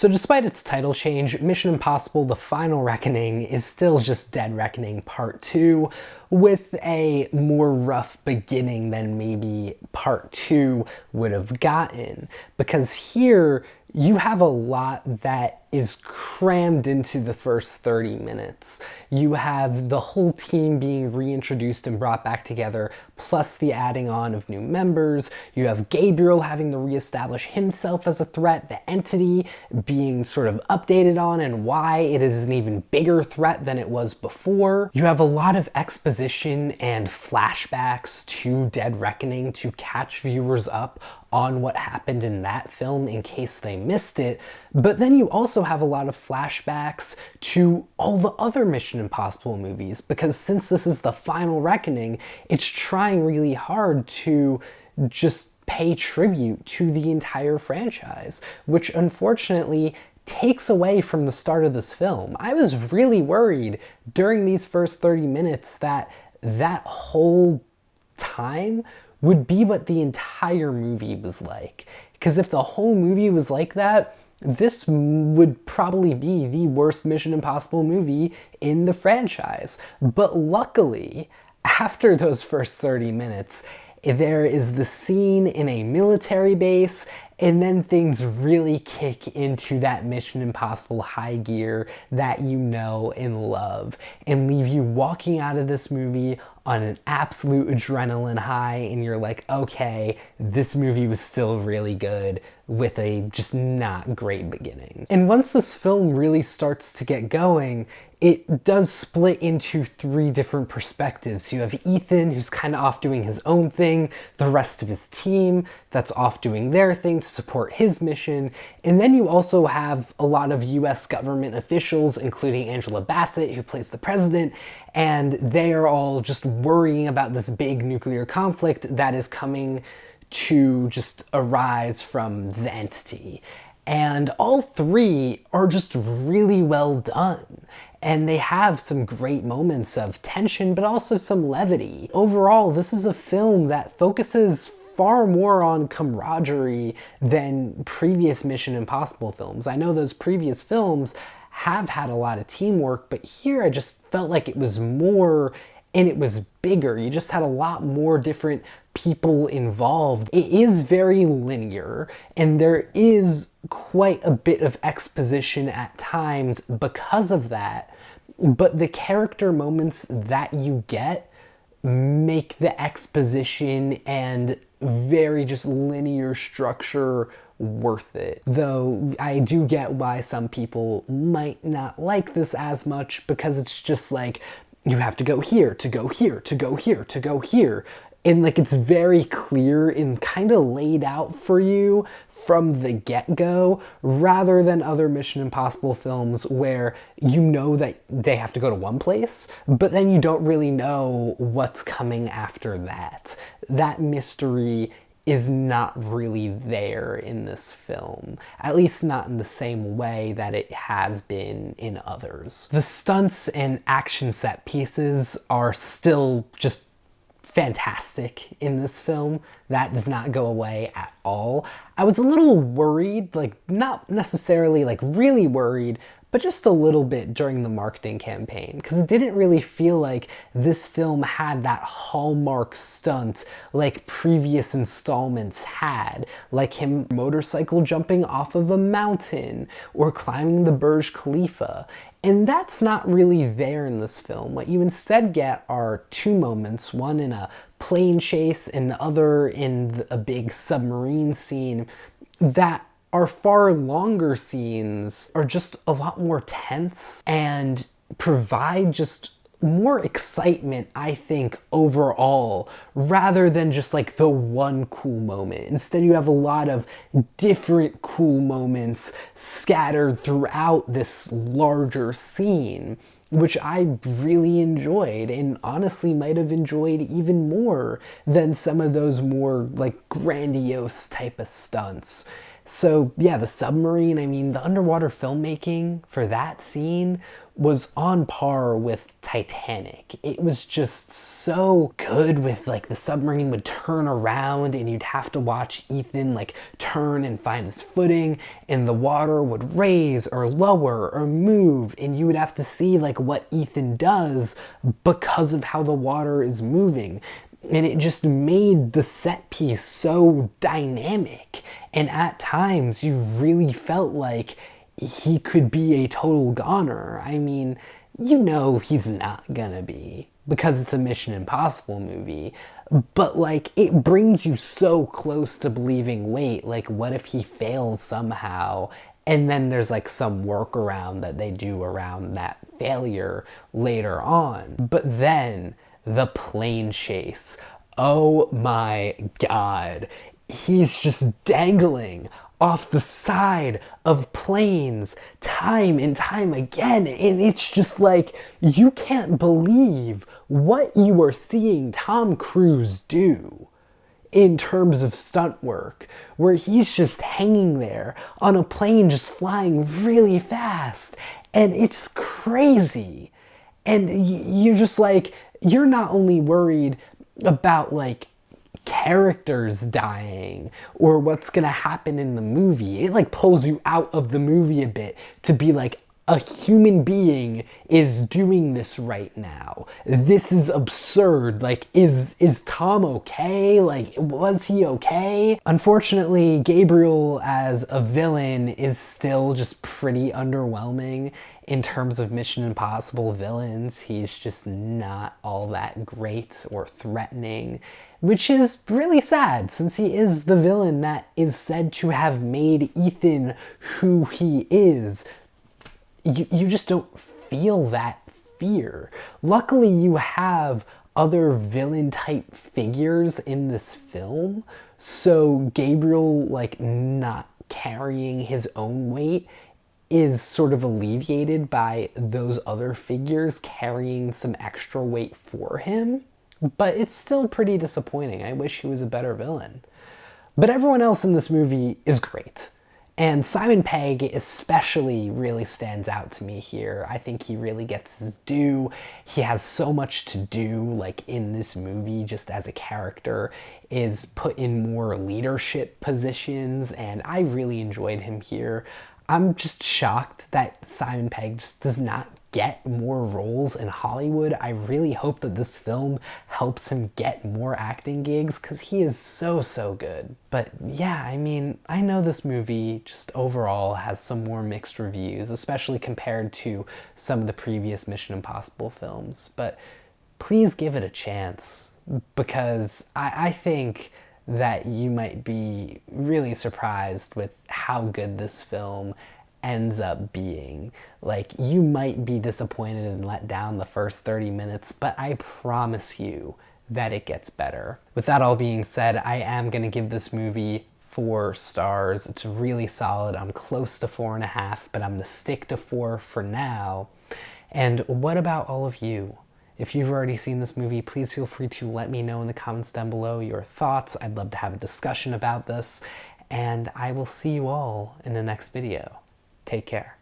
So despite its title change, Mission Impossible: The Final Reckoning is still just Dead Reckoning Part 2, with a more rough beginning than maybe Part 2 would have gotten. Because here, you have a lot that is crammed into the first 30 minutes. You have the whole team being reintroduced and brought back together, plus the adding on of new members. You have Gabriel having to reestablish himself as a threat, the entity being sort of updated on and why it is an even bigger threat than it was before. You have a lot of exposition and flashbacks to Dead Reckoning to catch viewers up on what happened in that film in case they missed it, but then you also have a lot of flashbacks to all the other Mission Impossible movies, because since this is the final reckoning, it's trying really hard to just pay tribute to the entire franchise, which unfortunately takes away from the start of this film. I was really worried during these first 30 minutes that that whole time would be what the entire movie was like. Because if the whole movie was like that, this would probably be the worst Mission Impossible movie in the franchise. But luckily, after those first 30 minutes, there is the scene in a military base, and then things really kick into that Mission Impossible high gear that you know and love, and leave you walking out of this movie on an absolute adrenaline high, and you're like, okay, this movie was still really good with a just not great beginning. And once this film really starts to get going, it does split into three different perspectives. You have Ethan, who's kind of off doing his own thing, the rest of his team that's off doing their thing to support his mission, and then you also have a lot of US government officials, including Angela Bassett, who plays the president, and they are all just worrying about this big nuclear conflict that is coming to just arise from the entity. And all three are just really well done. And they have some great moments of tension, but also some levity. Overall, this is a film that focuses far more on camaraderie than previous Mission Impossible films. I know those previous films have had a lot of teamwork, but here I just felt like it was more and it was bigger. You just had a lot more different people involved. It is very linear, and there is quite a bit of exposition at times because of that, but the character moments that you get make the exposition and very just linear structure worth it. Though I do get why some people might not like this as much, because it's just like, you have to go here, to go here, to go here, to go here. And like, it's very clear and kind of laid out for you from the get-go, rather than other Mission Impossible films where you know that they have to go to one place, but then you don't really know what's coming after that. That mystery is not really there in this film, at least not in the same way that it has been in others. The stunts and action set pieces are still just fantastic in this film. That does not go away at all. I was a little worried, like not necessarily like really worried, but just a little bit during the marketing campaign, because it didn't really feel like this film had that hallmark stunt like previous installments had, like him motorcycle jumping off of a mountain or climbing the Burj Khalifa. And that's not really there in this film. What you instead get are two moments, one in a plane chase and the other in a big submarine scene, that our far longer scenes are just a lot more tense and provide just more excitement, I think, overall, rather than just like the one cool moment. Instead, you have a lot of different cool moments scattered throughout this larger scene, which I really enjoyed, and honestly might have enjoyed even more than some of those more like grandiose type of stunts. So yeah, the submarine, I mean, the underwater filmmaking for that scene was on par with Titanic. It was just so good with like the submarine would turn around and you'd have to watch Ethan like turn and find his footing, and the water would raise or lower or move, and you would have to see like what Ethan does because of how the water is moving. And it just made the set piece so dynamic. And at times you really felt like he could be a total goner. I mean, you know he's not gonna be because it's a Mission Impossible movie. But like, it brings you so close to believing, wait, like what if he fails somehow? And then there's like some workaround that they do around that failure later on. But then the plane chase. Oh my God. He's just dangling off the side of planes time and time again. And it's just like, you can't believe what you are seeing Tom Cruise do in terms of stunt work, where he's just hanging there on a plane just flying really fast. And it's crazy. And you're just like, you're not only worried about like characters dying or what's gonna happen in the movie. It like pulls you out of the movie a bit to be like, a human being is doing this right now. This is absurd. Like, is Tom okay? Like, was he okay? Unfortunately, Gabriel as a villain is still just pretty underwhelming in terms of Mission Impossible villains. He's just not all that great or threatening, which is really sad since he is the villain that is said to have made Ethan who he is. You just don't feel that fear. Luckily, you have other villain type figures in this film, so Gabriel like not carrying his own weight is sort of alleviated by those other figures carrying some extra weight for him. But it's still pretty disappointing. I wish he was a better villain. But everyone else in this movie is great. And Simon Pegg especially really stands out to me here. I think he really gets his due. He has so much to do, like in this movie, just as a character, is put in more leadership positions, and I really enjoyed him here. I'm just shocked that Simon Pegg just does not get more roles in Hollywood. I really hope that this film helps him get more acting gigs because he is so good. But yeah, I mean, I know this movie just overall has some more mixed reviews, especially compared to some of the previous Mission Impossible films, but please give it a chance because I think that you might be really surprised with how good this film ends up being. Like, you might be disappointed and let down the first 30 minutes, but I promise you that it gets better. With that all being said, I am gonna give this movie 4 stars. It's really solid. I'm close to 4.5, but I'm gonna stick to 4 for now. And what about all of you? If you've already seen this movie, please feel free to let me know in the comments down below your thoughts. I'd love to have a discussion about this, and I will see you all in the next video. Take care.